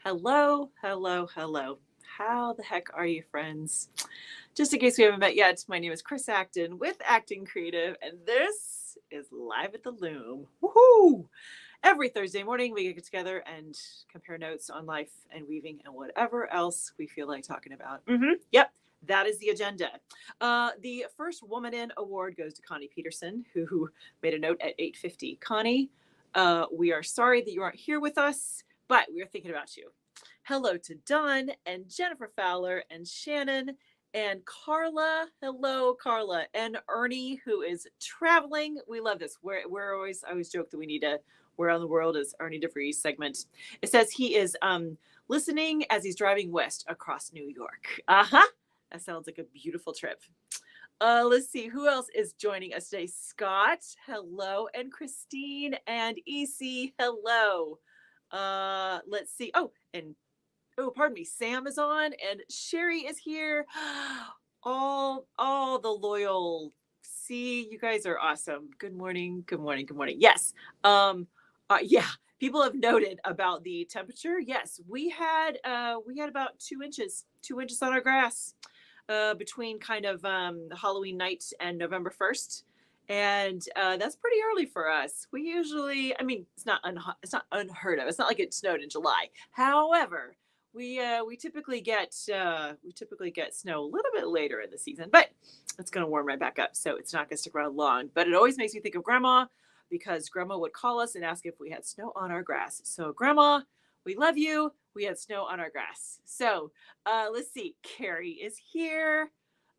Hello, hello, hello. How the heck are you, friends? Just in case we haven't met yet, my name is Chris Acton with Acton Creative, and this is Live at the Loom. Woohoo! Every Thursday morning, we get together and compare notes on life and weaving and whatever else we feel like talking about. Yep, that is the agenda. The first Woman In award goes to Connie Peterson, who made a note at 8:50. Connie, we are sorry that you aren't here with us, but we are thinking about you. Hello to Don and Jennifer Fowler and Shannon and Carla. Hello, Carla. And Ernie, who is traveling. We love this. I always joke that we need a Where on the World is Ernie DeVries segment. It says he is listening as he's driving west across New York. That sounds like a beautiful trip. Let's see who else is joining us today. Scott, hello, and Christine and EC, hello. Let's see. Pardon me. Sam is on, and Sherry is here. All the loyal. See, you guys are awesome. Good morning. Good morning. Good morning. Yes. Yeah. People have noted about the temperature. Yes, we had about 2 inches on our grass between kind of Halloween night and November 1st. And that's pretty early for us. We usually, I mean, it's not unheard of. It's not like it snowed in July. However, we typically get snow a little bit later in the season, but it's going to warm right back up, so it's not going to stick around long. But it always makes me think of Grandma, because Grandma would call us and ask if we had snow on our grass. So Grandma, we love you. We had snow on our grass. So let's see. Carrie is here.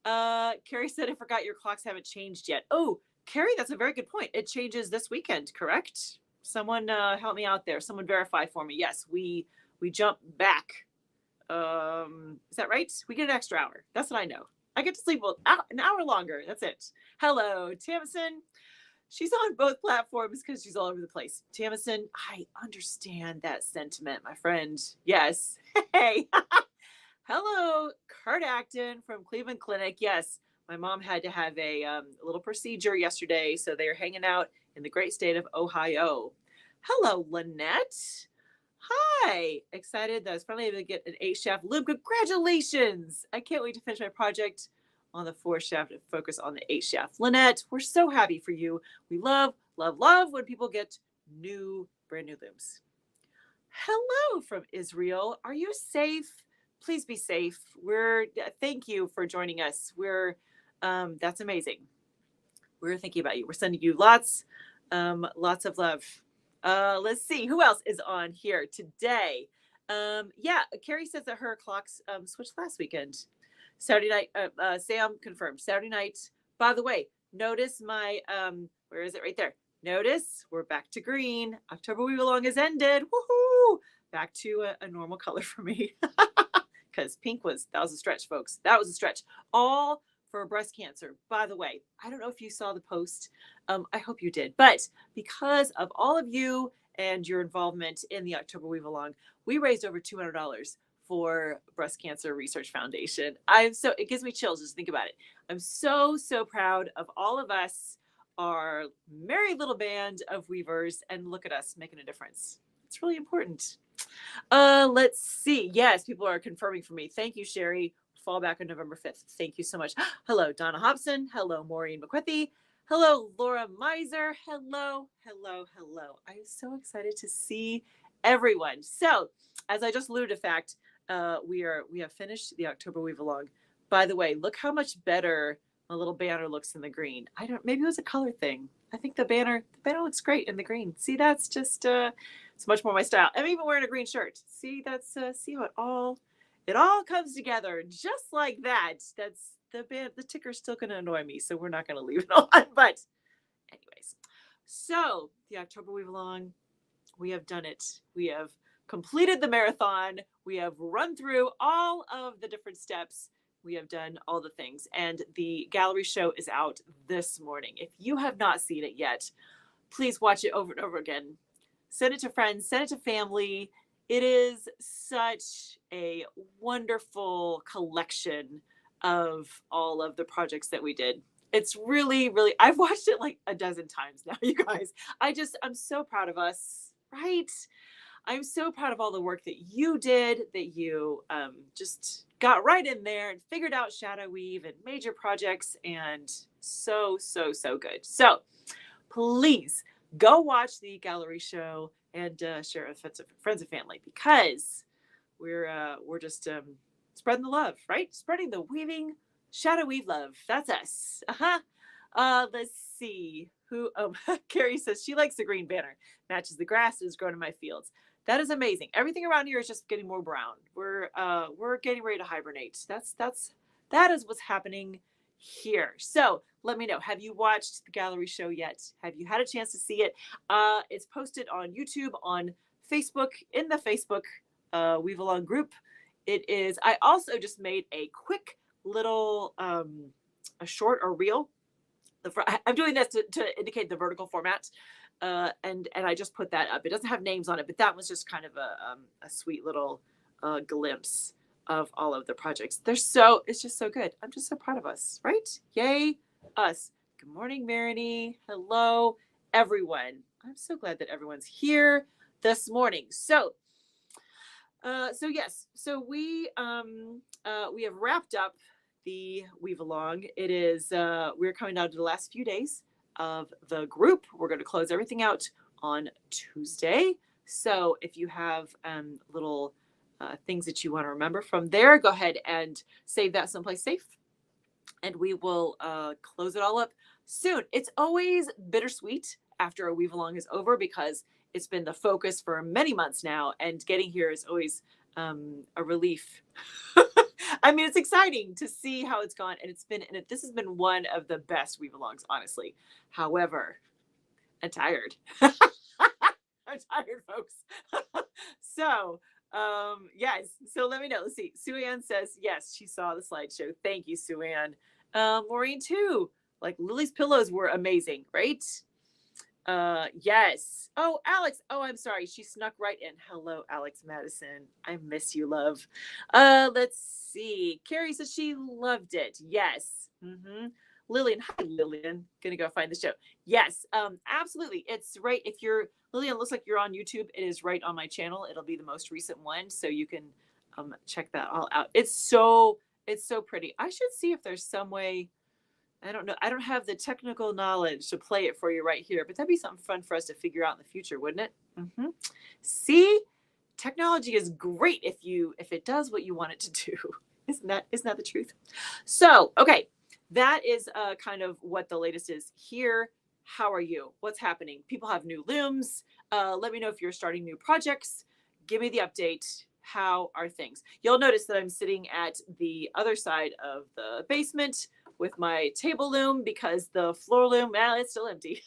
Carrie said, I forgot your clocks haven't changed yet. Oh, Carrie, that's a very good point. It changes this weekend, correct? Someone help me out there. Someone verify for me. Yes, we jump back. Is that right? We get an extra hour. That's what I know. I get to sleep an hour longer. That's it. Hello, Tamison. She's on both platforms because she's all over the place. Tamison, I understand that sentiment, my friend. Yes. Hey. Hello, Kurt Acton from Cleveland Clinic. Yes, my mom had to have a little procedure yesterday, so they're hanging out in the great state of Ohio. Hello, Lynette. Hi. Excited that I was finally able to get an 8-shaft loom. Congratulations. I can't wait to finish my project on the 4-shaft and focus on the 8-shaft. Lynette, we're so happy for you. We love, love, love when people get brand new looms. Hello from Israel. Are you safe? Please be safe. Thank you for joining us. That's amazing. We're thinking about you. We're sending you lots of love. Let's see who else is on here today. Yeah, Carrie says that her clocks switched last weekend. Saturday night, Sam confirmed. Saturday night, by the way, notice my, where is it? Right there. Notice we're back to green. October Weave Along has ended. Woohoo! Back to a normal color for me. Because pink that was a stretch, folks. That was a stretch. All for breast cancer. By the way, I don't know if you saw the post. I hope you did. But because of all of you and your involvement in the October Weave Along, we raised over $200 for Breast Cancer Research Foundation. It gives me chills just to think about it. I'm so, so proud of all of us, our merry little band of weavers, and look at us making a difference. It's really important. Let's see. Yes, people are confirming for me. Thank you, Sherry. Fall back on November 5th. Thank you so much. Hello, Donna Hobson. Hello, Maureen McQuethy. Hello, Laura Miser. Hello, hello, hello. I'm so excited to see everyone. So, as I just alluded to fact, we have finished the October Weave Along. By the way, look how much better my little banner looks in the green. Maybe it was a color thing. I think the banner looks great in the green. See, that's just it's much more my style. I'm even wearing a green shirt. See, that's see how it all comes together just like that. That's the ticker's still going to annoy me, so we're not going to leave it on. But anyways, so the October Weave Along, we have done it. We have completed the marathon. We have run through all of the different steps. We have done all the things. And the gallery show is out this morning. If you have not seen it yet, please watch it over and over again. Send it to friends, send it to family. It is such a wonderful collection of all of the projects that we did. It's really, really, I've watched it like a dozen times now, you guys. I'm so proud of us, right? I'm so proud of all the work that you did, that you just got right in there and figured out shadow weave and major projects, and so, so, so good. So please go watch the gallery show and share it with friends and family, because we're just spreading the love, right? Spreading the weaving, shadow weave love. That's us. Uh-huh. Let's see who. Oh, Carrie says she likes the green banner. Matches the grass is grown in my fields. That is amazing. Everything around here is just getting more brown. We're getting ready to hibernate. That is what's happening here. So let me know. Have you watched the gallery show yet? Have you had a chance to see it? It's posted on YouTube, on Facebook, in the Facebook Weave Along group. It is. I also just made a quick little a short or reel. I'm doing this to indicate the vertical format, and I just put that up. It doesn't have names on it, but that was just kind of a sweet little glimpse of all of the projects. It's just so good. I'm just so proud of us, right? Yay, us. Good morning, Marini. Hello, everyone. I'm so glad that everyone's here this morning. So yes, so we have wrapped up the Weave Along. It is we're coming down to the last few days of the group. We're going to close everything out on Tuesday. So if you have little things that you want to remember from there, go ahead and save that someplace safe, and we will close it all up soon. It's always bittersweet after a Weave Along is over, because it's been the focus for many months now, and getting here is always a relief. I mean, it's exciting to see how it's gone, and this has been one of the best Weave Alongs, honestly. However, I'm tired. I'm tired, folks. So, yes. So let me know. Let's see. Sue Ann says, yes, she saw the slideshow. Thank you, Sue Ann. Maureen, too. Like, Lily's pillows were amazing, right? Yes. Oh, Alex. Oh, I'm sorry. She snuck right in. Hello, Alex Madison. I miss you, love. Let's see. Carrie says she loved it. Yes. Lillian. Hi, Lillian. Gonna go find the show. Yes. Absolutely. It's right. If you're Lillian, looks like you're on YouTube. It is right on my channel. It'll be the most recent one, so you can check that all out. It's so pretty. I should see if there's some way. I don't know. I don't have the technical knowledge to play it for you right here, but that'd be something fun for us to figure out in the future, wouldn't it? See, technology is great if it does what you want it to do. Isn't that the truth? So, okay, that is kind of what the latest is here. How are you? What's happening? People have new looms. Let me know if you're starting new projects. Give me the update. How are things? You'll notice that I'm sitting at the other side of the basement with my table loom, because the floor loom, it's still empty.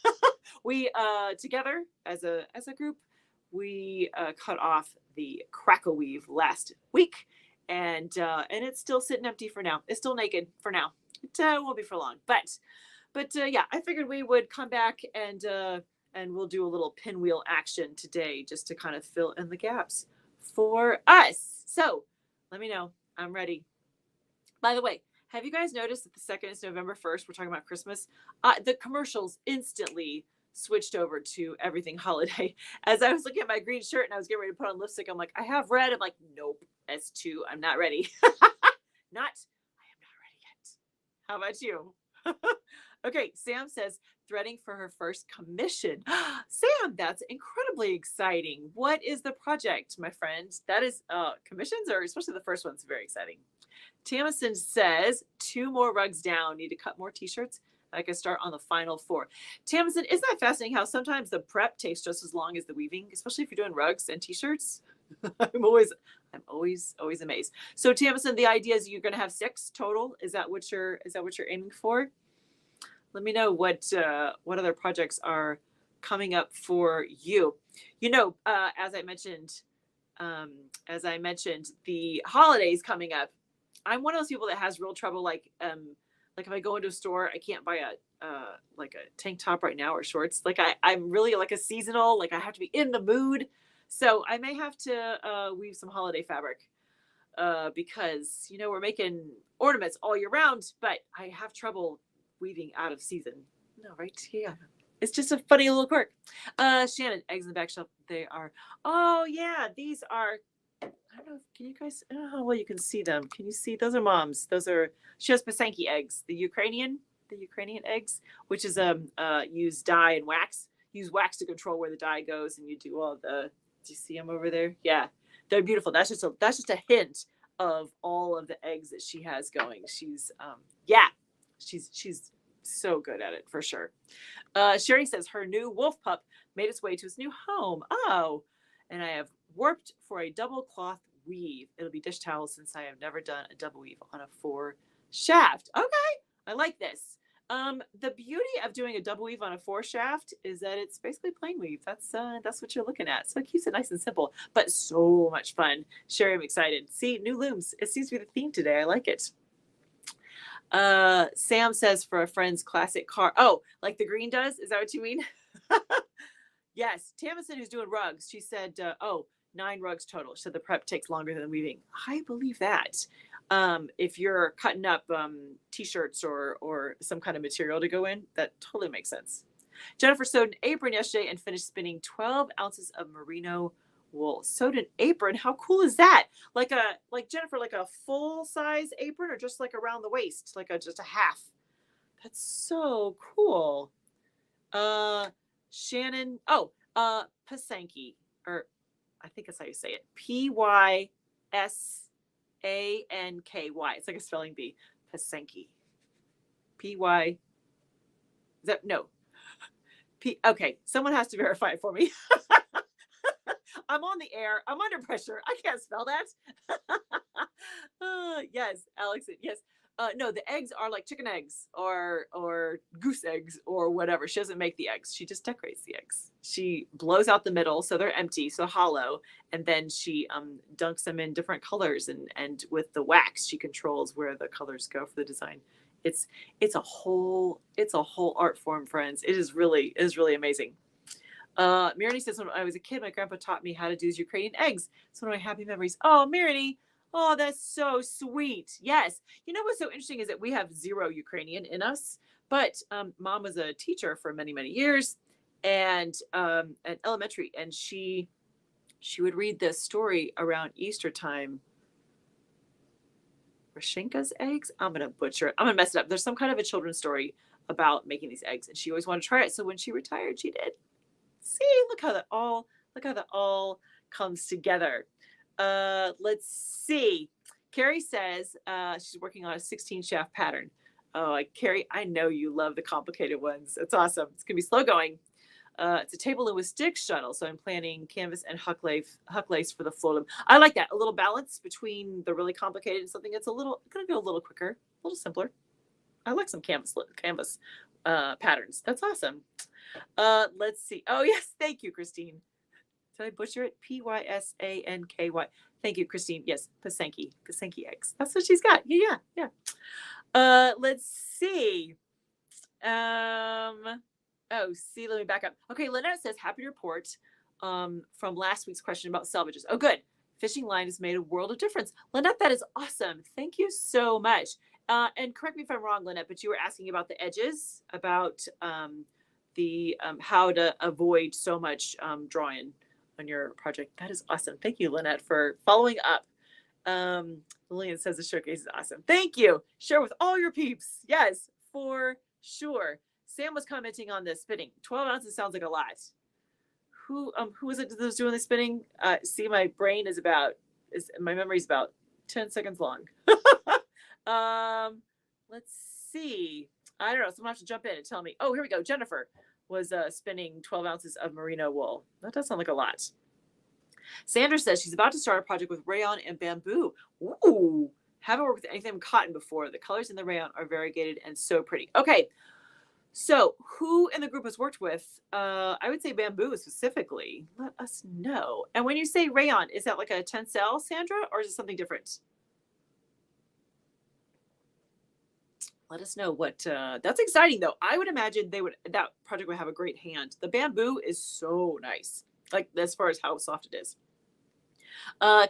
We together as a group, we cut off the crackle weave last week, and it's still sitting empty for now. It's still naked for now. It won't be for long, but yeah, I figured we would come back and we'll do a little pinwheel action today, just to kind of fill in the gaps for us. So let me know. I'm ready. By the way, have you guys noticed that the second is November 1st? We're talking about Christmas. The commercials instantly switched over to everything holiday. As I was looking at my green shirt and I was getting ready to put on lipstick, I'm like, I have red. I'm like, nope, S2. I'm not ready. I am not ready yet. How about you? Okay, Sam says threading for her first commission. Sam, that's incredibly exciting. What is the project, my friend? That is commissions, or especially the first one's very exciting. Tamison says 2 more rugs down. Need to cut more t-shirts. I can start on the final 4. Tamison, isn't that fascinating how sometimes the prep takes just as long as the weaving, especially if you're doing rugs and t-shirts? I'm always amazed. So Tamison, the idea is you're going to have 6 total. Is that what you're aiming for? Let me know what other projects are coming up for you. You know, as I mentioned, the holidays coming up. I'm one of those people that has real trouble, like if I go into a store, I can't buy a tank top right now or shorts. Like I'm really like a seasonal, like I have to be in the mood. So I may have to weave some holiday fabric because, you know, we're making ornaments all year round, but I have trouble weaving out of season. No, right? Yeah. It's just a funny little quirk. Shannon, eggs in the back shelf. They are. Oh yeah, these are. I don't know. Can you guys? I don't know how well you can see them. Can you see? Those are mom's. Those are. She has Pasanki eggs. The Ukrainian eggs, which is use dye and wax. Use wax to control where the dye goes, and you do all the. Do you see them over there? Yeah, they're beautiful. That's just a hint of all of the eggs that she has going. She's she's so good at it for sure. Sherry says her new wolf pup made its way to its new home. Oh, and I have warped for a double cloth weave. It'll be dish towels since I have never done a double weave on a 4 shaft. Okay, I like this. The beauty of doing a double weave on a 4 shaft is that it's basically plain weave. That's what you're looking at. So it keeps it nice and simple, but so much fun. Sherry, I'm excited. See, new looms. It seems to be the theme today. I like it. Sam says for a friend's classic car. Oh, like the green does? Is that what you mean? Yes. Tamison, who's doing rugs, she said, 9 rugs total. She said the prep takes longer than the weaving. I believe that. If you're cutting up t-shirts or some kind of material to go in, that totally makes sense. Jennifer sewed an apron yesterday and finished spinning 12 ounces of merino wool. Sewed an apron. How cool is that? Like Jennifer, like a full size apron or just like around the waist, like just a half. That's so cool. Shannon. Pasanki, or I think that's how you say it. Pysanky. It's like a spelling bee. Pasanki. Py. Is that no? Okay, someone has to verify it for me. I'm on the air. I'm under pressure. I can't spell that. Yes, Alex. Yes. No, the eggs are like chicken eggs or goose eggs or whatever. She doesn't make the eggs. She just decorates the eggs. She blows out the middle so they're empty, so hollow, and then she dunks them in different colors and with the wax she controls where the colors go for the design. It's a whole art form, friends. It is really amazing. Mirani says, when I was a kid, my grandpa taught me how to do Ukrainian eggs. It's one of my happy memories. Oh, Mirani. Oh, that's so sweet. Yes. You know what's so interesting is that we have 0 Ukrainian in us, but mom was a teacher for many, many years and at elementary. And she would read this story around Easter time. Rashenka's eggs? I'm going to butcher it. I'm going to mess it up. There's some kind of a children's story about making these eggs. And she always wanted to try it. So when she retired, she did. See, look how that all comes together. Let's see. Carrie says she's working on a 16 shaft pattern. Oh, Carrie, I know you love the complicated ones. It's awesome. It's gonna be slow going. It's a table loom with stick shuttle, so I'm planning canvas and huck lace for the floor loom. I like that. A little balance between the really complicated and something that's gonna go a little quicker, a little simpler. I like some canvas patterns. That's awesome. Let's see. Oh yes, thank you, Christine. Did I butcher it? Pysanky. Thank you, Christine. Yes, Pasanky eggs. That's what she's got. Yeah. Let's see. Let me back up. Okay, Lynette says, happy to report from last week's question about salvages. Oh, good. Fishing line has made a world of difference. Lynette, that is awesome. Thank you so much. And correct me if I'm wrong, Lynette, but you were asking about the edges, about the how to avoid so much drawing on your project. That is awesome. Thank you, Lynette, for following up. Lillian says the showcase is awesome. Thank you. Share with all your peeps. Yes, for sure. Sam was commenting on the spinning. 12 ounces sounds like a lot. Who was it that was doing the spinning? See, my brain my memory's about 10 seconds long. Let's see. I don't know. Someone has to jump in and tell me. Oh, here we go. Jennifer was spinning 12 ounces of merino wool. That does sound like a lot. Sandra says she's about to start a project with rayon and bamboo. Ooh, haven't worked with anything cotton before. The colors in the rayon are variegated and so pretty. Okay, so who in the group has worked with, I would say bamboo specifically. Let us know. And when you say rayon, is that like a tencel, Sandra, or is it something different? Let us know what, that's exciting though. I would imagine that project would have a great hand. The bamboo is so nice, like as far as how soft it is.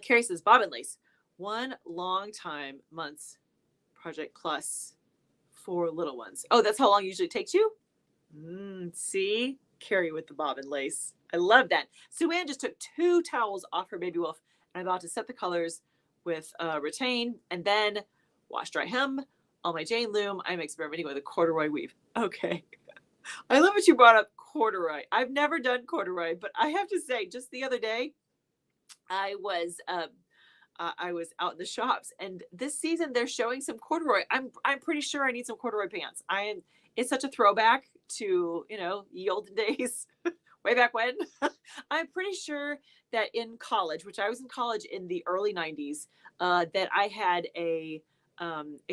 Carrie says, bobbin lace, 1 long time months project plus 4 little ones. Oh, that's how long it usually takes you? See? Carrie with the bobbin lace. I love that. Sue Ann just took 2 towels off her baby wolf, and I'm about to set the colors with rattain and then wash dry hem on my Jane loom. I'm experimenting with a corduroy weave. Okay. I love what you brought up, corduroy. I've never done corduroy, but I have to say, just the other day, I was out in the shops, and this season they're showing some corduroy. I'm pretty sure I need some corduroy pants. It's such a throwback to, ye olden days, way back when. I'm pretty sure that in college, which I was in college in the early 90s, that I had a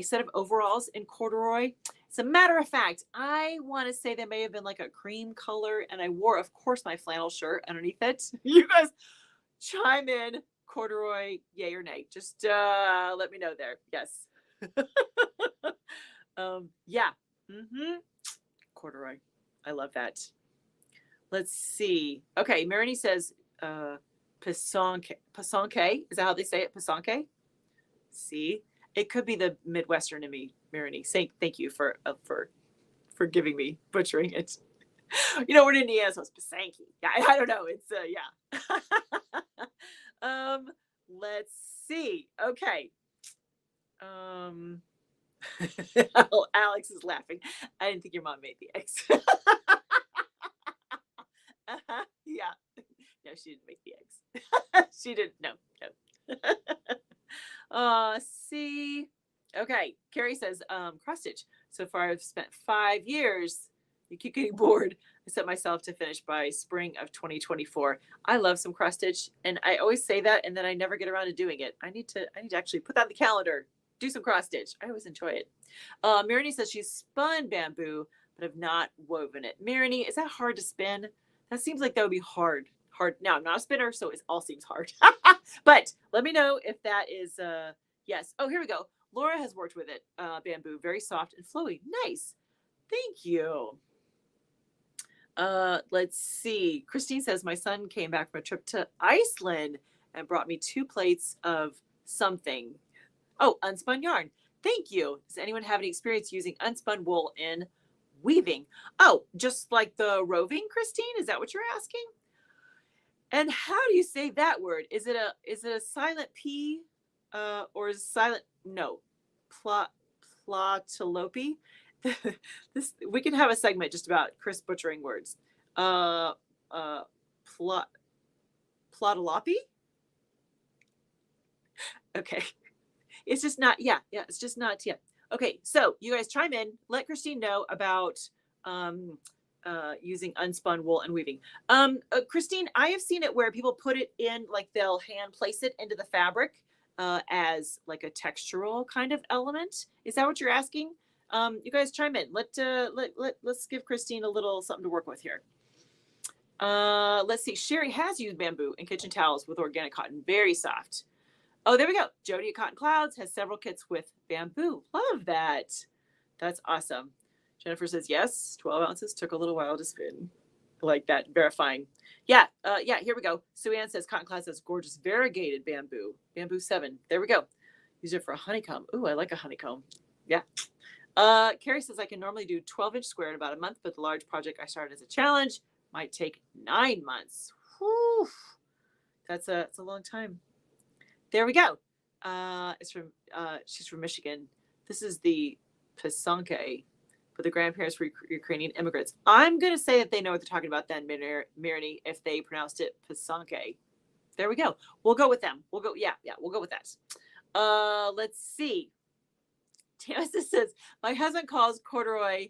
set of overalls in corduroy. As a matter of fact, I want to say they may have been like a cream color, and I wore, of course, my flannel shirt underneath it. You guys chime in, corduroy, yay or nay. Just let me know there. Yes. Yeah. Corduroy. I love that. Let's see. Okay, Marini says Pasonque. Pasonque. Is that how they say it? Pasonque? See? It could be the Midwestern in me, Marini. Thank you for giving me butchering it. We're in Indiana, so it's Pasanke. Yeah, I don't know. It's yeah. Let's see. Okay. Alex is laughing. I didn't think your mom made the eggs. Yeah. No, she didn't make the eggs. She didn't. No. See. Okay. Carrie says, cross stitch. So far, I've spent 5 years. You keep getting bored. I set myself to finish by spring of 2024. I love some cross stitch, and I always say that, and then I never get around to doing it. I need to actually put that on the calendar. Do some cross stitch. I always enjoy it. Marini says she's spun bamboo, but have not woven it. Marini, is that hard to spin? That seems like that would be hard. Now, I'm not a spinner, so it all seems hard. But let me know if that is yes. Oh, here we go. Laura has worked with it. Bamboo, very soft and flowy. Nice. Thank you. Let's see. Christine says my son came back from a trip to Iceland and brought me 2 plates of something. Oh, unspun yarn. Thank you. Does anyone have any experience using unspun wool in weaving? Oh, just like the roving, Christine? Is that what you're asking? And how do you say that word? Is it a silent P, or is it silent? No, plotalope. This we can have a segment just about Chris butchering words. Plotalope. Okay. It's just not, yeah, it's just not, yeah. Okay, so you guys chime in. Let Christine know about using unspun wool and weaving. Christine, I have seen it where people put it in, like they'll hand place it into the fabric as like a textural kind of element. Is that what you're asking? You guys chime in. Let's give Christine a little something to work with here. Let's see. Sherry has used bamboo in kitchen towels with organic cotton. Very soft. Oh, there we go. Jody at Cotton Clouds has several kits with bamboo. Love that. That's awesome. Jennifer says, yes, 12 ounces. Took a little while to spin. I like that. Verifying. Yeah. Here we go. Sue Ann says Cotton Clouds has gorgeous variegated bamboo. Bamboo 7. There we go. Use it for a honeycomb. Ooh, I like a honeycomb. Yeah. Carrie says I can normally do 12-inch square in about a month, but the large project I started as a challenge might take 9 months. Whew. It's a long time. There we go. She's from Michigan. This is the Pasonque, but the grandparents were Ukrainian immigrants. I'm going to say that they know what they're talking about then, Marini, if they pronounced it Pasonque. There we go. We'll go with them. We'll go with that. Let's see. Tamsin says, my husband calls corduroy,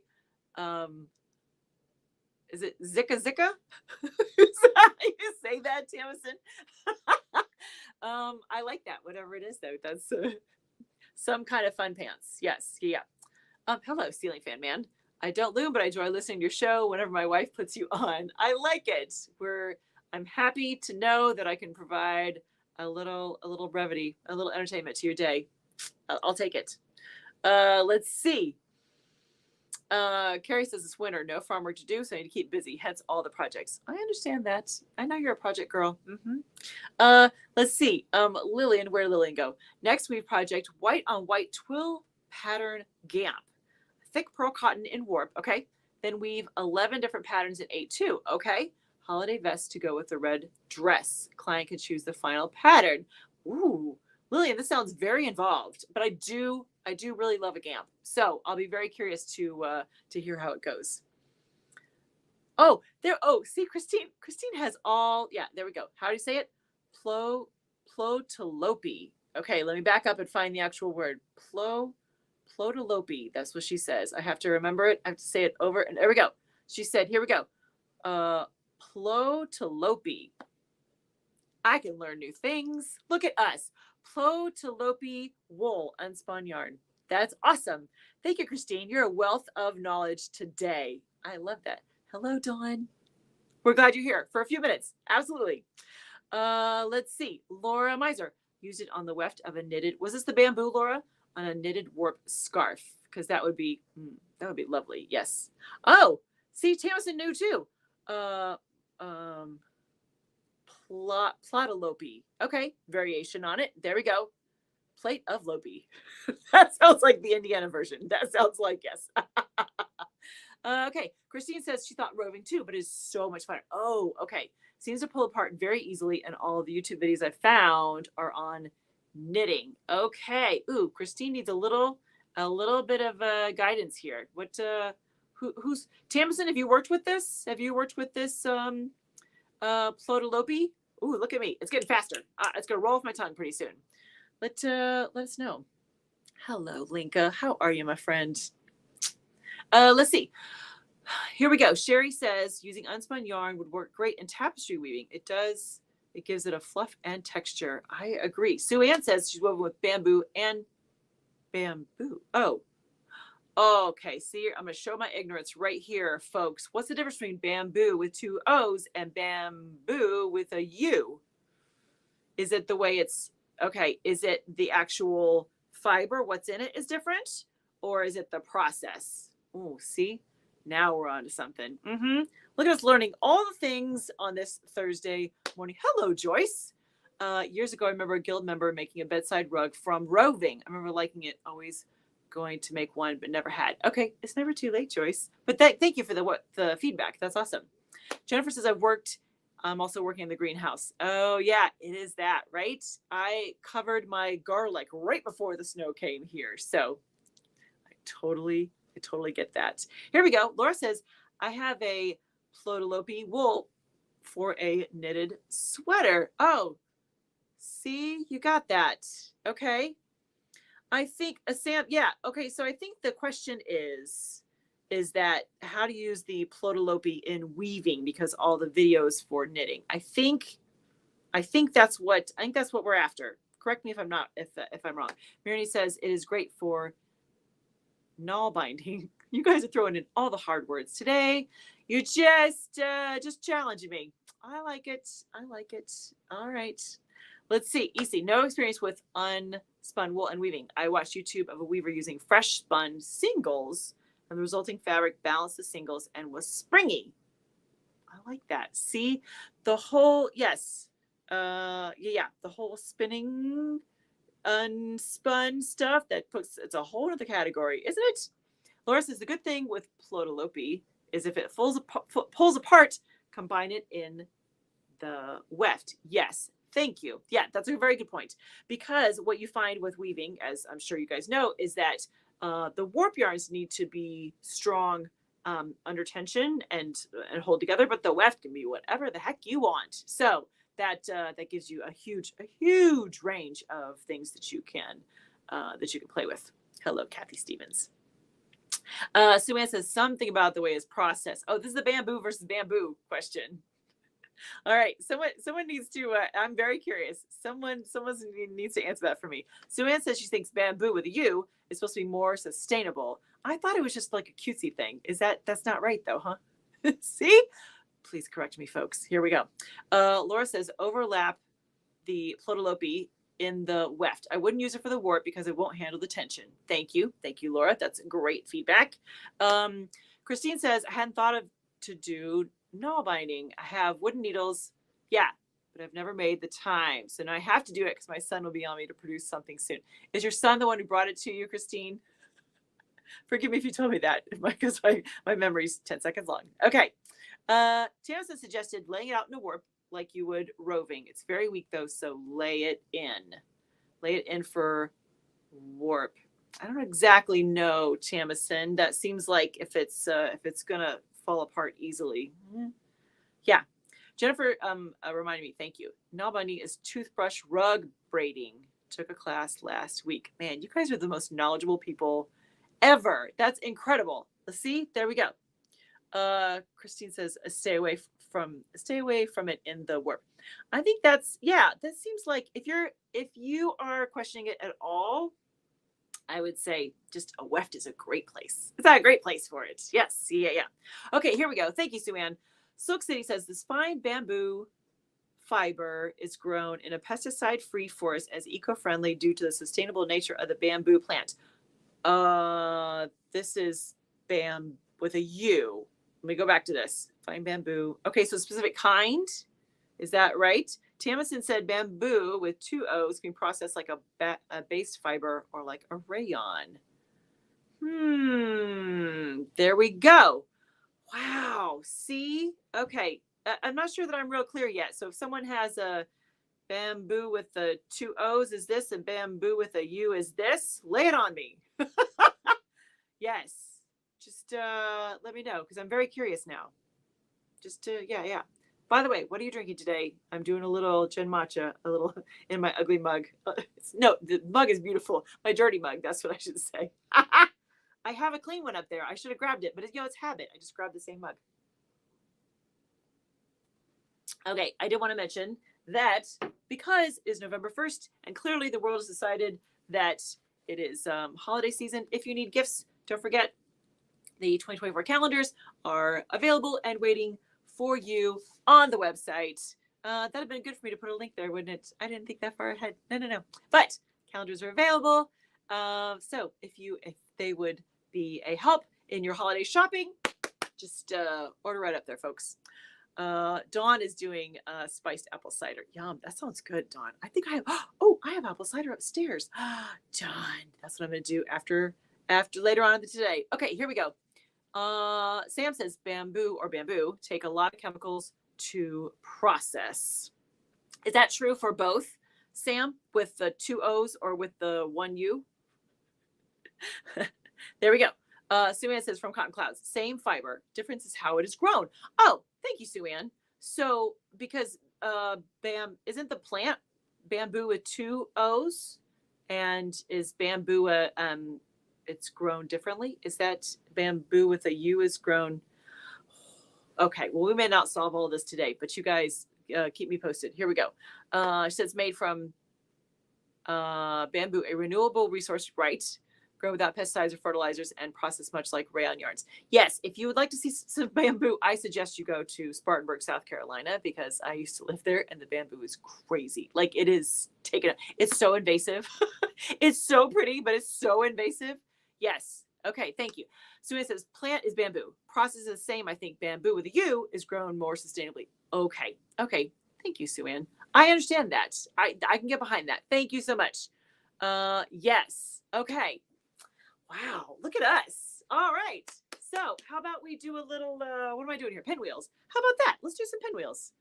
is it Zika Zika? Is that how you say that, Tamsin? I like that, whatever it is, though. That's some kind of fun pants. Yes, yeah. Hello, Ceiling Fan Man. I don't loom, but I enjoy listening to your show whenever my wife puts you on. I like it. I'm happy to know that I can provide a little brevity, a little entertainment to your day. I'll take it. Let's see. Carrie says it's winter, no farm work to do, so I need to keep busy, hence all the projects. I understand that. I know you're a project girl. Let's see. Lillian, where did Lillian go? Next weave project, white on white twill pattern gamp. Thick pearl cotton in warp. Okay. Then weave 11 different patterns in 8-2. Okay. Holiday vest to go with the red dress. Client can choose the final pattern. Ooh, Lillian, this sounds very involved, but I do really love a GAMP. So I'll be very curious to hear how it goes. Oh, there. Oh, see, Christine has all. Yeah, there we go. How do you say it? Plotalope. Okay, let me back up and find the actual word. Plotalope. That's what she says. I have to remember it. I have to say it over. And there we go. She said, here we go. Plotalope. I can learn new things. Look at us. Plotalope wool, unspun yarn. That's awesome. Thank you, Christine. You're a wealth of knowledge today. I love that. Hello, Dawn. We're glad you're here for a few minutes. Absolutely. Let's see. Laura Miser used it on the weft of a knitted. Was this the bamboo, Laura? On a knitted warp scarf, because that would be lovely. Yes. Oh, see, Tamsin knew too. Plotalope. Okay, variation on it. There we go. Plate of Lopi. That sounds like the Indiana version. That sounds like yes. Okay, Christine says she thought roving too, but it's so much fun. Oh, okay. Seems to pull apart very easily, and all the YouTube videos I found are on knitting. Okay. Ooh, Christine needs a little bit of guidance here. What? Who's Tamsin? Have you worked with this? Plotalope? Ooh, look at me. It's getting faster. It's gonna roll off my tongue pretty soon. Let us know. Hello, Linka. How are you, my friend? Let's see. Here we go. Sherry says using unspun yarn would work great in tapestry weaving. It does. It gives it a fluff and texture. I agree. Sue Ann says she's woven with bamboo and bamboo. Oh, okay. See, I'm going to show my ignorance right here, folks. What's the difference between bamboo with 2 O's and bamboo with a U? Is it the way it's, okay, is it the actual fiber, what's in it is different? Or is it the process? Oh, see? Now we're on to something. Look at us learning all the things on this Thursday morning. Hello, Joyce. Years ago, I remember a guild member making a bedside rug from roving. I remember liking it, always going to make one, but never had. Okay, it's never too late, Joyce. But thank you for the feedback. That's awesome. Jennifer says, I'm also working in the greenhouse. Oh, yeah, it is that, right? I covered my garlic right before the snow came here. So I totally get that. Here we go. Laura says, I have a Plotalope wool for a knitted sweater. Oh, see, you got that. Okay. I think Sam, yeah. Okay. So I think the question is that how to use the Plotalope in weaving, because all the videos for knitting. I think that's what we're after. Correct me if I'm not, if I'm wrong. Marini says it is great for null binding. You guys are throwing in all the hard words today. You're just challenging me. I like it. All right. Let's see. Easy. No experience with unspun wool and weaving. I watched YouTube of a weaver using fresh spun singles, and the resulting fabric balanced the singles and was springy. I like that. See, the whole, yes. The whole spinning unspun stuff it's a whole other category, isn't it? Laura says the good thing with Plotalope is if it pulls apart, combine it in the weft. Yes, thank you. Yeah, that's a very good point, because what you find with weaving, as I'm sure you guys know, is that the warp yarns need to be strong under tension and hold together, but the weft can be whatever the heck you want. So that gives you a huge range of things that you can play with. Hello, Kathy Stevens. Sue Ann says something about the way it's processed. Oh, this is the bamboo versus bamboo question. All right, someone needs to. I'm very curious. Someone needs to answer that for me. Sue Ann says she thinks bamboo with a U is supposed to be more sustainable. I thought it was just like a cutesy thing. That's not right though, huh? See? Please correct me, folks. Here we go. Laura says overlap the Plotalope in the weft. I wouldn't use it for the warp because it won't handle the tension. Thank you, Laura. That's great feedback. Christine says I hadn't thought of to do null binding. I have wooden needles, yeah, but I've never made the time. So now I have to do it because my son will be on me to produce something soon. Is your son the one who brought it to you, Christine? Forgive me if you told me that, because my memory's 10 seconds long. Okay. Tamsin suggested laying it out in a warp like you would roving. It's very weak though, so lay it in. Lay it in for warp. I don't exactly know, Tamison. That seems like if it's gonna fall apart easily. Yeah. Jennifer reminded me, thank you. Nalbani is toothbrush rug braiding. Took a class last week. Man, you guys are the most knowledgeable people ever. That's incredible. Let's see. There we go. Christine says stay away from it in the warp. I think that seems like if you are questioning it at all, I would say just a weft is a great place. It's a great place for it. Yes. Yeah. Okay, here we go. Thank you, Sue Ann. Silk City says this fine bamboo fiber is grown in a pesticide-free forest as eco-friendly due to the sustainable nature of the bamboo plant. This is bam with a U. Let me go back to this. Fine bamboo. Okay, so specific kind. Is that right? Tamison said bamboo with 2 O's can be processed like a base fiber or like a rayon. There we go. Wow. See? Okay. I'm not sure that I'm real clear yet. So if someone has a bamboo with the 2 O's is this and bamboo with a U is this, lay it on me. Yes. Just let me know because I'm very curious now. Yeah. By the way, what are you drinking today? I'm doing a little Gen Matcha, a little in my ugly mug. No, the mug is beautiful. My dirty mug, that's what I should say. I have a clean one up there. I should have grabbed it, but it's habit. I just grabbed the same mug. Okay, I did want to mention that because it's November 1st, and clearly the world has decided that it is holiday season. If you need gifts, don't forget the 2024 calendars are available and waiting for you on the website. That'd have been good for me to put a link there, wouldn't it? I didn't think that far ahead. No. But calendars are available. So if they would be a help in your holiday shopping, just order right up there, folks. Dawn is doing spiced apple cider. Yum, that sounds good, Dawn. I think I have apple cider upstairs. Dawn, that's what I'm gonna do after later on today. Okay, here we go. Sam says bamboo take a lot of chemicals to process. Is that true for both, Sam, with the 2 O's or with the 1 U? There we go. Sue Ann says from cotton clouds, same fiber. Difference is how it is grown. Oh, thank you, Sue Ann. So because isn't the plant bamboo with 2 O's, and is bamboo it's grown differently? Is that bamboo with a U is grown? Okay, well, we may not solve all of this today, but you guys keep me posted. Here we go. She says made from bamboo, a renewable resource, right? Grow without pesticides or fertilizers and processed much like rayon yarns. Yes, if you would like to see some bamboo, I suggest you go to Spartanburg, South Carolina, because I used to live there and the bamboo is crazy. Like it is it's so invasive. It's so pretty, but it's so invasive. Yes. Okay, thank you. So it says plant is bamboo. Process is the same. I think bamboo with a U is grown more sustainably. Okay. Thank you, Sue Ann. I understand that. I can get behind that. Thank you so much. Yes. Okay. Wow, look at us. All right. So how about we do a little, what am I doing here? Pinwheels. How about that? Let's do some pinwheels.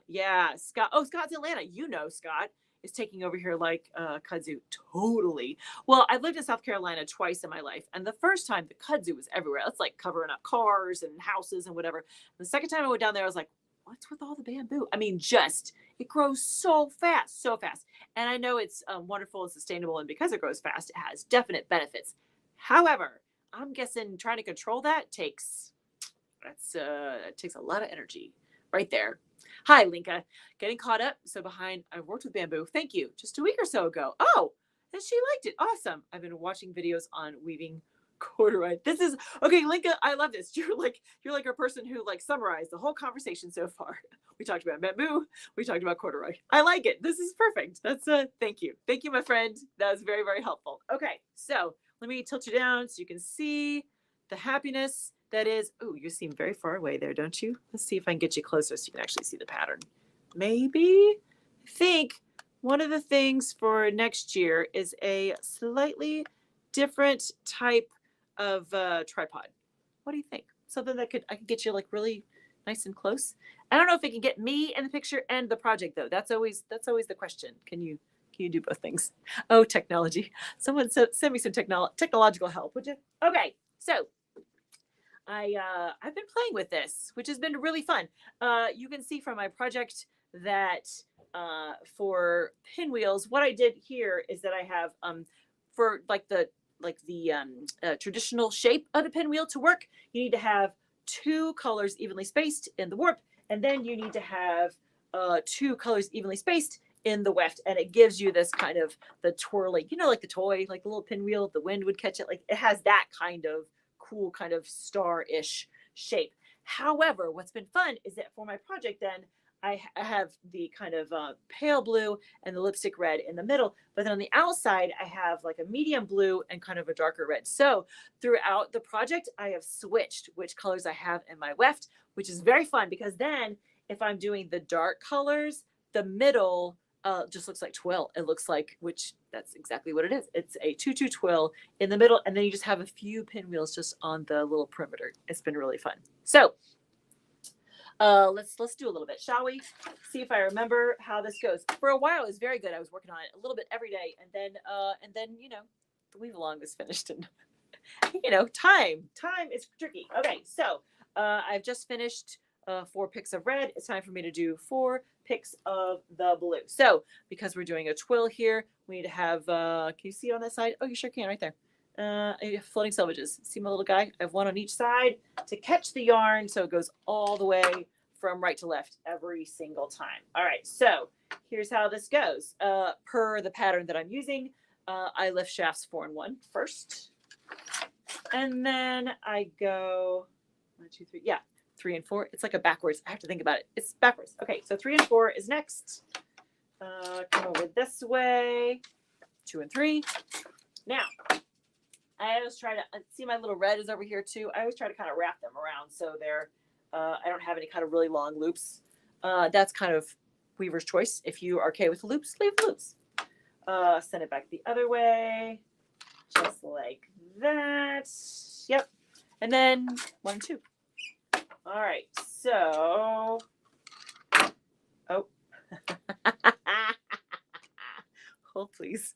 Yeah, Scott. Oh, Scott's Atlanta. You know, Scott is taking over here like kudzu. Totally. Well, I've lived in South Carolina twice in my life. And the first time the kudzu was everywhere. It's like covering up cars and houses and whatever. The second time I went down there, I was like, what's with all the bamboo? I mean, it grows so fast. And I know it's wonderful and sustainable. And because it grows fast, it has definite benefits. However, I'm guessing trying to control that takes a lot of energy right there. Hi, Linka. Getting caught up. So behind, I worked with bamboo. Thank you. Just a week or so ago. Oh, and she liked it. Awesome. I've been watching videos on weaving corduroy. This is okay, Linka. I love this. You're like a person who like summarized the whole conversation so far. We talked about bamboo. We talked about corduroy. I like it. This is perfect. That's thank you, my friend. That was very, very helpful. Okay, so let me tilt you down so you can see the happiness that is. Oh, you seem very far away there, don't you? Let's see if I can get you closer so you can actually see the pattern. Maybe. I think one of the things for next year is a slightly different type of tripod. What do you think? Something that I could get you like really nice and close. I don't know if it can get me in the picture and the project though. That's always the question. Can you do both things? Oh, technology. Someone send me some technological help, would you? Okay, so I've been playing with this, which has been really fun. You can see from my project that for pinwheels, what I did here is that I have for the traditional shape of the pinwheel to work, you need to have 2 colors evenly spaced in the warp, and then you need to have 2 colors evenly spaced in the weft, and it gives you this kind of the twirling, like the toy, like the little pinwheel, the wind would catch it, like it has that kind of cool kind of star-ish shape. However, what's been fun is that for my project then, I have the kind of pale blue and the lipstick red in the middle, but then on the outside, I have like a medium blue and kind of a darker red. So throughout the project, I have switched which colors I have in my weft, which is very fun because then if I'm doing the dark colors, the middle just looks like twill. It looks like, which that's exactly what it is. It's a 2-2 twill in the middle, and then you just have a few pinwheels just on the little perimeter. It's been really fun. So let's do a little bit, shall we? See if I remember how this goes. For a while, it was very good. I was working on it a little bit every day, and then the weave along was finished, and time is tricky. Okay, so I've just finished 4 picks of red. It's time for me to do 4 picks of the blue. So because we're doing a twill here, we need to have, can you see on that side? Oh, you sure can right there. Floating selvages. See my little guy? I have 1 on each side to catch the yarn so it goes all the way from right to left every single time. All right, so here's how this goes. Per the pattern that I'm using, I lift shafts 4 and 1 first. And then I go 1, 2, 3. Yeah, 3 and 4. It's like a backwards. I have to think about it. It's backwards. Okay, so 3 and 4 is next. Come over this way. 2 and 3. Now, I always try to see my little red is over here too. I always try to kind of wrap them around so they're I don't have any kind of really long loops. That's kind of weaver's choice. If you are okay with the loops, leave the loops. Send it back the other way, just like that. Yep. And then 1 and 2. All right. So, oh, hold please,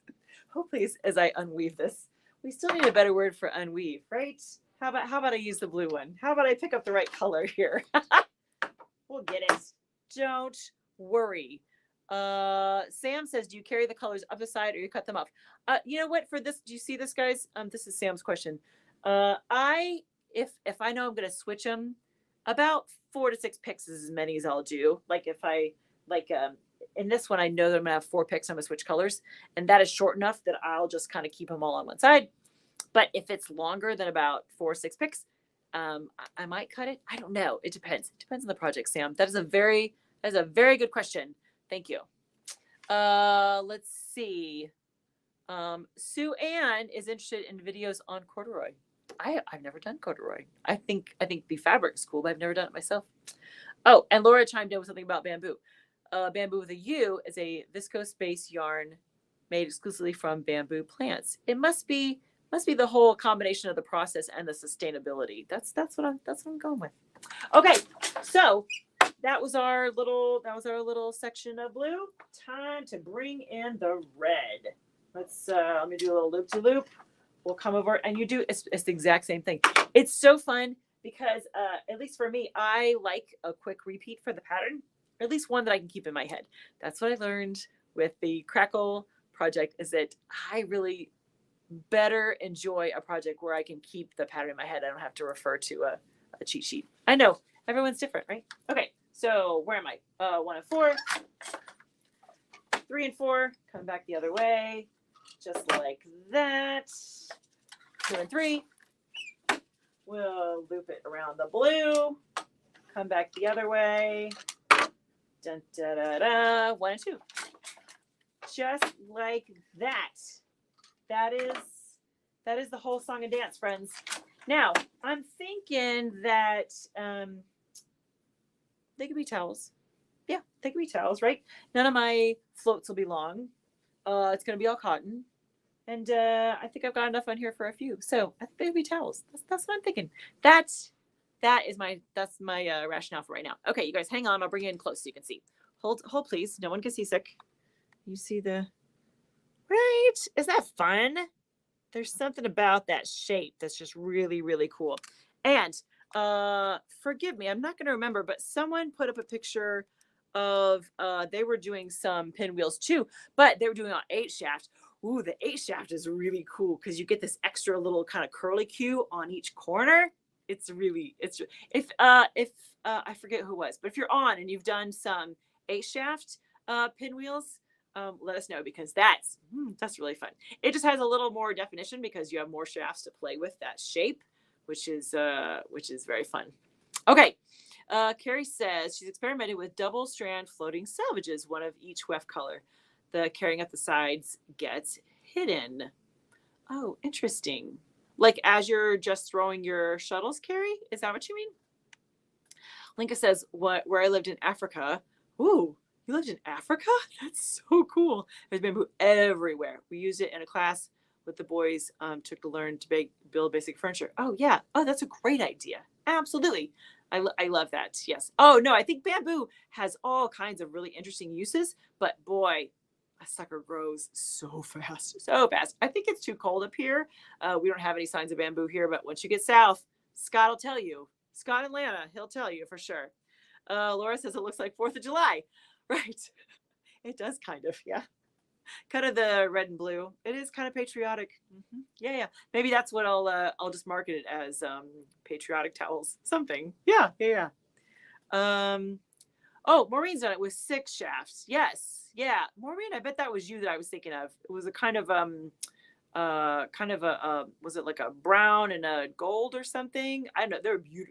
as I unweave this. We still need a better word for unweave, right? How about I use the blue one? How about I pick up the right color here? We'll get it. Don't worry. Sam says, do you carry the colors up the side or you cut them off? You know what? For this, do you see this, guys? This is Sam's question. If I know I'm going to switch them, about 4 to 6 picks is as many as I'll do. Like if I in this one, I know that I'm gonna have 4 picks. I'm gonna switch colors, and that is short enough that I'll just kind of keep them all on one side. But if it's longer than about 4 or 6 picks, I might cut it. I don't know. It depends. It depends on the project, Sam. That is a very good question. Thank you. Let's see. Sue Ann is interested in videos on corduroy. I've never done corduroy. I think the fabric is cool, but I've never done it myself. Oh, and Laura chimed in with something about bamboo. Bamboo with a U is a viscose-based yarn made exclusively from bamboo plants. It must be the whole combination of the process and the sustainability. That's what I'm going with. Okay, so that was our little section of blue. Time to bring in the red. Let me do a little loop to loop. We'll come over and it's the exact same thing. It's so fun because at least for me, I like a quick repeat for the pattern, or at least one that I can keep in my head. That's what I learned with the Crackle project, is that I really better enjoy a project where I can keep the pattern in my head. I don't have to refer to a cheat sheet. I know everyone's different, right? Okay, so where am I? 1 and 4, 3 and 4, come back the other way, just like that. 2 and 3. We'll loop it around the blue, come back the other way. Dun, da, da, da. 1 and 2. Just like that. That is the whole song and dance, friends. Now, I'm thinking that they could be towels. Yeah, they could be towels, right? None of my floats will be long. It's going to be all cotton. And I think I've got enough on here for a few. So I think they'd be towels. That's what I'm thinking. That's my rationale for right now. Okay, you guys hang on. I'll bring you in close so you can see. Hold please. No one gets seasick. You see the right? Isn't that fun? There's something about that shape that's just really, really cool. And forgive me, I'm not going to remember, but someone put up a picture of they were doing some pinwheels too, but they were doing on 8-shaft. Ooh, the 8-shaft is really cool because you get this extra little kind of curly cue on each corner. It's if I forget who it was, but if you're on and you've done some 8-shaft pinwheels, let us know because that's really fun. It just has a little more definition because you have more shafts to play with that shape, which is very fun. Okay. Carrie says she's experimented with double strand floating selvages, one of each weft color. The carrying at the sides gets hidden. Oh, interesting. Like as you're just throwing your shuttles, Carrie? Is that what you mean? Linka says, where I lived in Africa. Ooh, you lived in Africa? That's so cool. There's bamboo everywhere. We used it in a class with the boys, took to learn to build basic furniture. Oh, yeah. Oh, that's a great idea. Absolutely. I love that. Yes. Oh, no, I think bamboo has all kinds of really interesting uses, but boy, a sucker grows so fast, so fast. I think it's too cold up here. We don't have any signs of bamboo here, but once you get south, Scott will tell you. Scott Atlanta, he'll tell you for sure. Laura says it looks like 4th of July. Right. It does kind of, yeah. Kind of the red and blue. It is kind of patriotic. Mm-hmm. Yeah, yeah. Maybe that's what I'll just market it as, patriotic towels. Something. Yeah, yeah, yeah. Oh, Maureen's done it with 6 shafts. Yes. Yeah. Maureen, I bet that was you that I was thinking of. It was a kind of was it like a brown and a gold or something? I don't know.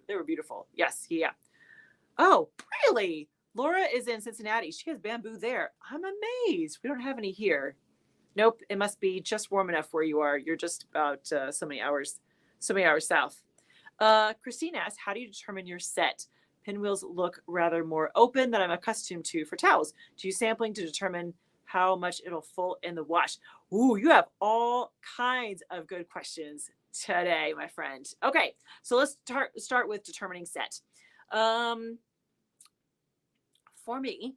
They were beautiful. Yes. Yeah. Oh, really? Laura is in Cincinnati. She has bamboo there. I'm amazed. We don't have any here. Nope. It must be just warm enough where you are. You're just about so many hours south. Christine asks, how do you determine your set? Pinwheels look rather more open than I'm accustomed to for towels. Do you sampling to determine how much it'll full in the wash? Ooh, you have all kinds of good questions today, my friend. Okay, so let's start with determining set. For me,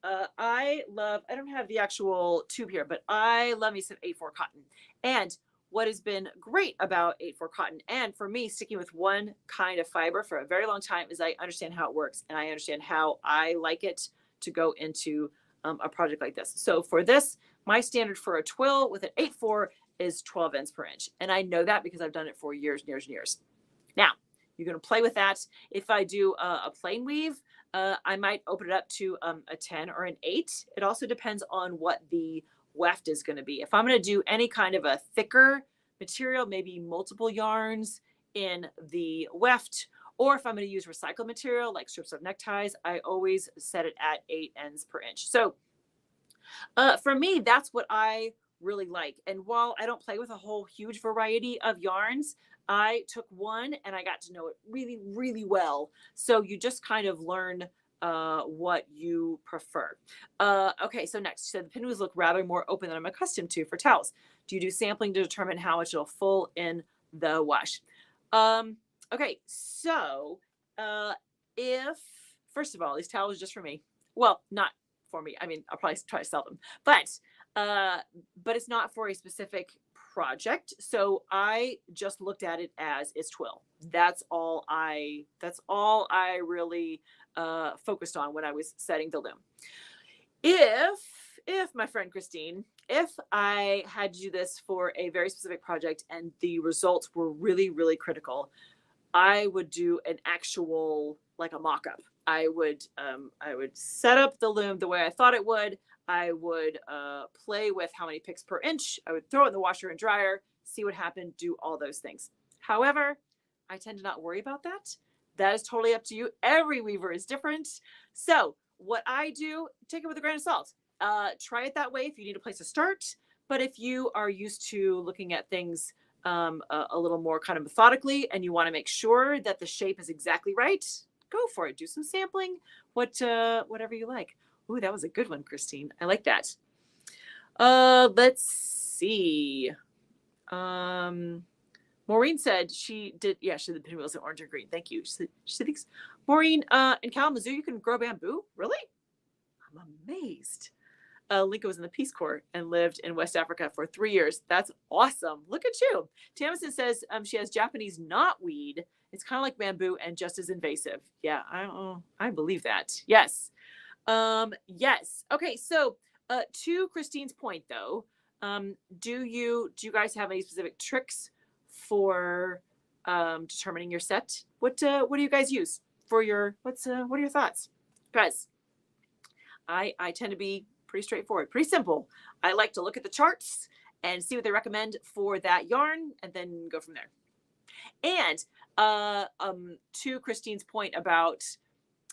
I don't have the actual tube here, but I love me some 8/4 cotton. And what has been great about 8/4 cotton, and for me, sticking with one kind of fiber for a very long time, is I understand how it works and I understand how I like it to go into a project like this. So for this, my standard for a twill with an 8/4 is 12 ends per inch. And I know that because I've done it for years and years and years. Now, you're going to play with that. If I do a plain weave, I might open it up to a 10 or an 8. It also depends on what the weft is going to be. If I'm going to do any kind of a thicker material, maybe multiple yarns in the weft, or if I'm going to use recycled material like strips of neckties, I always set it at 8 ends per inch. So for me, that's what I really like. And while I don't play with a whole huge variety of yarns, I took one and I got to know it really, really well. So you just kind of learn what you prefer. Okay, so next, so the pinwheels look rather more open than I'm accustomed to for towels. Do you do sampling to determine how much it'll full in the wash? Okay, so if, first of all, these towels are just for me. Well, not for me. I mean, I'll probably try to sell them, but it's not for a specific project. So I just looked at it as its twill. That's all I really focused on when I was setting the loom. If my friend Christine, if I had to do this for a very specific project and the results were really, really critical, I would do an actual, like a mock-up. I would set up the loom the way I thought it would. I would play with how many picks per inch. I would throw it in the washer and dryer, see what happened, do all those things. However, I tend to not worry about that. That is totally up to you. Every weaver is different. So what I do, take it with a grain of salt. Try it that way if you need a place to start. But if you are used to looking at things a little more kind of methodically and you want to make sure that the shape is exactly right, go for it. Do some sampling, whatever you like. Ooh, that was a good one, Christine. I like that. Let's see. Maureen said she did. Yeah, she did the pinwheels in orange and green. Thank you. She thinks, Maureen, in Kalamazoo, you can grow bamboo. Really? I'm amazed. Linka was in the Peace Corps and lived in West Africa for 3 years. That's awesome. Look at you. Tamison says she has Japanese knotweed. It's kind of like bamboo and just as invasive. Yeah, I believe that. Yes. Yes. Okay. So, to Christine's point, though, do you guys have any specific tricks for determining your set? What do you guys use for your what are your thoughts, guys? I tend to be pretty straightforward, pretty simple. I like to look at the charts and see what they recommend for that yarn, and then go from there. And to Christine's point about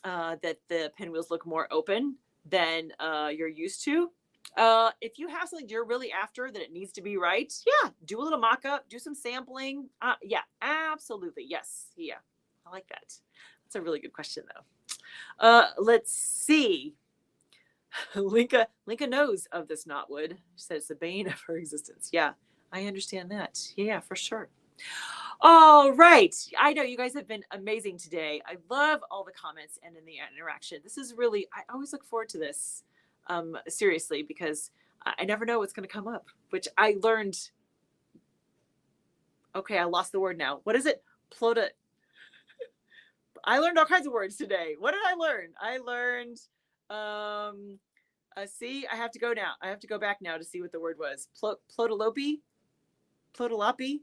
that the pinwheels look more open than you're used to. If you have something you're really after that it needs to be right, yeah, do a little mock-up, do some sampling. Yeah, absolutely. Yes. Yeah, I like that. That's a really good question, though. Let's see. Linka knows of this knotwood. She said it's the bane of her existence. Yeah, I understand that. Yeah, for sure. All right. I know you guys have been amazing today. I love all the comments and in the interaction. This is really, I always look forward to this, seriously, because I never know what's going to come up, which I learned. Okay, I lost the word now. What is it? Plota. I learned all kinds of words today. What did I learn? I learned, see, I have to go now. I have to go back now to see what the word was. Plotalopi? Plotalopi?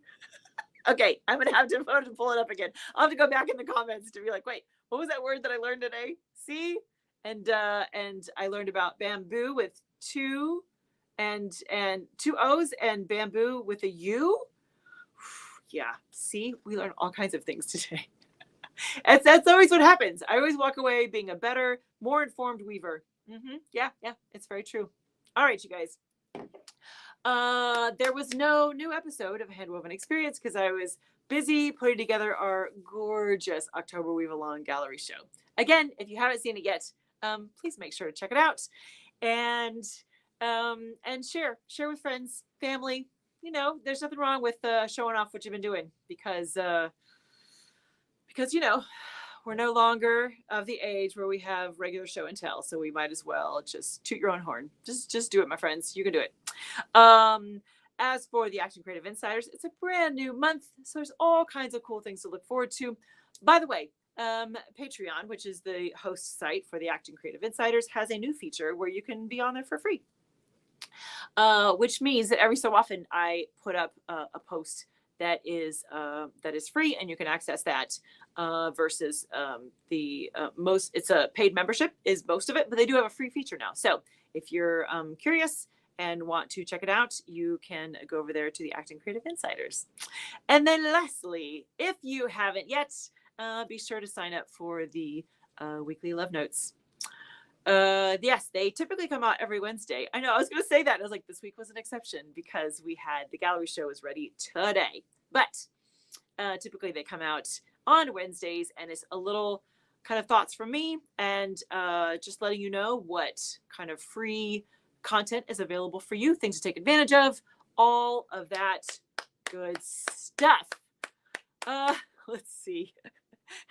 Okay, I'm going to have to pull it up again. I'll have to go back in the comments to be like, wait, what was that word that I learned today? See? And I learned about bamboo with two O's and bamboo with a U. Yeah, see, we learned all kinds of things today. That's always what happens. I always walk away being a better, more informed weaver. Yeah, it's very true. All right, you guys. There was no new episode of Handwoven Experience because I was busy putting together our gorgeous October Weave Along gallery show. Again, if you haven't seen it yet, please make sure to check it out and share with friends, family. You know, there's nothing wrong with showing off what you've been doing because you know, we're no longer of the age where we have regular show and tell, so we might as well just toot your own horn. Just do it, my friends. You can do it. As for the Acting Creative Insiders, it's a brand new month, so there's all kinds of cool things to look forward to. By the way, Patreon, which is the host site for the Acting Creative Insiders, has a new feature where you can be on there for free, which means that every so often I put up a post that is free, and you can access that versus it's a paid membership is most of it, but they do have a free feature now. So if you're curious and want to check it out, you can go over there to the Acting Creative Insiders. And then lastly, if you haven't yet, be sure to sign up for the weekly love notes. Yes, they typically come out every Wednesday. I know, I was going to say that. I was like, this week was an exception because we had the gallery show was ready today. But typically they come out on Wednesdays, and it's a little kind of thoughts from me and just letting you know what kind of free content is available for you, things to take advantage of, all of that good stuff. Let's see.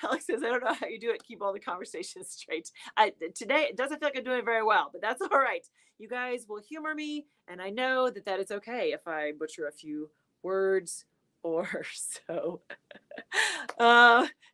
Alex says, I don't know how you do it. Keep all the conversations straight. Today, it doesn't feel like I'm doing very well, but that's all right. You guys will humor me, and I know that is okay if I butcher a few words or so.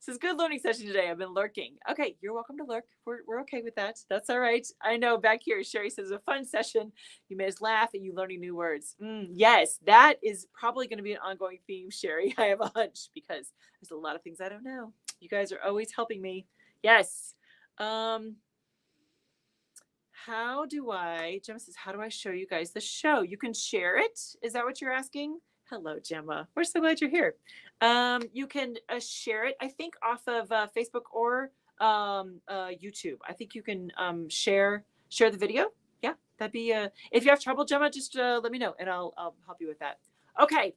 Says, good learning session today. I've been lurking. Okay, you're welcome to lurk. We're okay with that. That's all right. I know back here, Sherry says, a fun session. You made us laugh and you learning new words. Yes, that is probably going to be an ongoing theme, Sherry. I have a hunch because there's a lot of things I don't know. You guys are always helping me. Yes. Gemma says, how do I show you guys the show? You can share it. Is that what you're asking? Hello, Gemma. We're so glad you're here. You can share it, I think, off of Facebook or YouTube. I think you can share the video. Yeah, that'd be. If you have trouble, Gemma, just let me know, and I'll help you with that. Okay.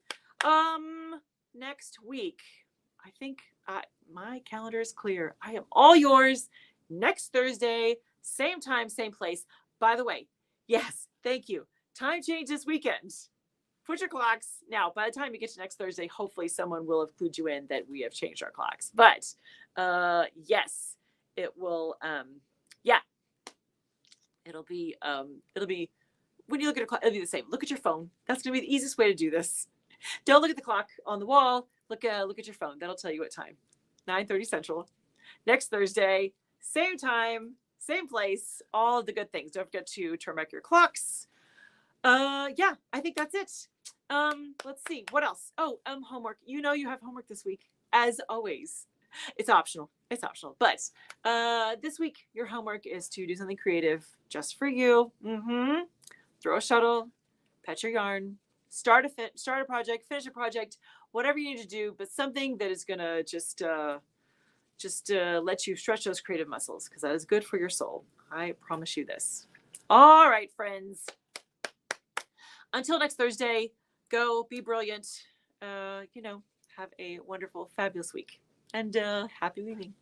Next week, I think my calendar is clear. I am all yours. Next Thursday, same time, same place. By the way, yes, thank you. time change this weekend. Put your clocks. Now, by the time you get to next Thursday, hopefully someone will have clued you in that we have changed our clocks. But yes, it will. Yeah, it'll be when you look at a clock, it'll be the same. Look at your phone. That's gonna be the easiest way to do this. Don't look at the clock on the wall. Look at your phone. That'll tell you what time. 9:30 Central. Next Thursday, same time, same place. All of the good things. Don't forget to turn back your clocks. Yeah, I think that's it. Let's see what else. Oh, homework. You know you have homework this week, as always. It's optional. It's optional. But this week your homework is to do something creative just for you. Throw a shuttle, pet your yarn, start a project, finish a project, whatever you need to do, but something that is gonna just let you stretch those creative muscles, because that is good for your soul. I promise you this. All right, friends. Until next Thursday, go be brilliant. Have a wonderful, fabulous week, and happy weaving.